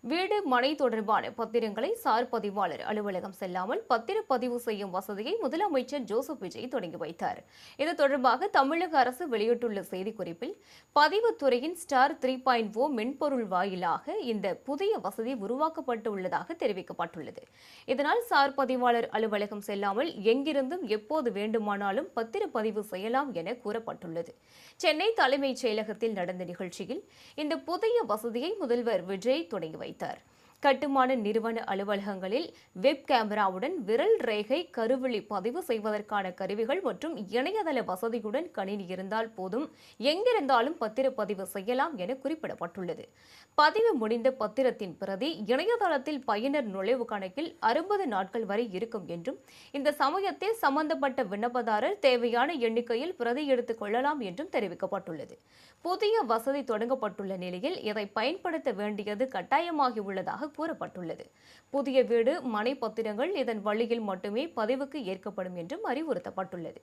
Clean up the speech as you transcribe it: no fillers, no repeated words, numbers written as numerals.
வீடு மனை தொடர்பான பத்திரங்களை சார் பதிவாளர் அலுவலகம் செல்லாமல் பத்திரப்பதிவு செய்யும் வசதியை முதலமைச்சர் ஜோசப் விஜய் தொடங்கி வைத்தார். இது தொடர்பாக தமிழக அரசு வெளியிட்டுள்ள செய்திக்குறிப்பில், பதிவுத்துறையின் ஸ்டார் 3.0 மென்பொருள் வாயிலாக இந்த புதிய வசதி உருவாக்கப்பட்டு உள்ளதாக தெரிவிக்கப்பட்டுள்ளது. இதனால் சார் பதிவாளர் அலுவலகம் செல்லாமல் எங்கிருந்தும் எப்போது வேண்டுமானாலும் பத்திரப்பதிவு செய்யலாம் என கூறப்பட்டுள்ளது. சென்னை தலைமைச் செயலகத்தில் நடந்த நிகழ்ச்சியில் இந்த புதிய வசதியை முதல்வர் விஜய் தொடங்கி வைத்தார். கட்டுமான நிறுவன அலுவலகங்களில் வெப் கேமராவுடன் விரல் ரேகை கருவிழி பதிவு செய்வதற்கான கருவிகள் மற்றும் இணையதள வசதியுடன் கணினி இருந்தால் போதும் எங்கிருந்தாலும் பத்திரப்பதிவு செய்யலாம் என குறிப்பிடப்பட்டுள்ளது. பதிவு முடிந்த பத்திரத்தின் பிரதி இணையதளத்தில் பயனர் நுழைவு கணக்கில் 60 நாட்கள் வரை இருக்கும் என்றும், இந்த சமயத்தில் சம்பந்தப்பட்ட விண்ணப்பதாரர் தேவையான எண்ணிக்கையில் பிரதி எடுத்துக் கொள்ளலாம் என்றும் தெரிவிக்கப்பட்டுள்ளது. புதிய வசதி தொடங்கப்பட்டுள்ள நிலையில் இதை பயன்படுத்த வேண்டியது கட்டாயமாகியுள்ளதாக கூறப்பட்டுள்ளது. புதிய வீடு மனை பத்திரங்கள் இதன் வழியில் மட்டுமே பதிவுக்கு ஏற்கப்படும் என்றும் அறிவுறுத்தப்பட்டுள்ளது.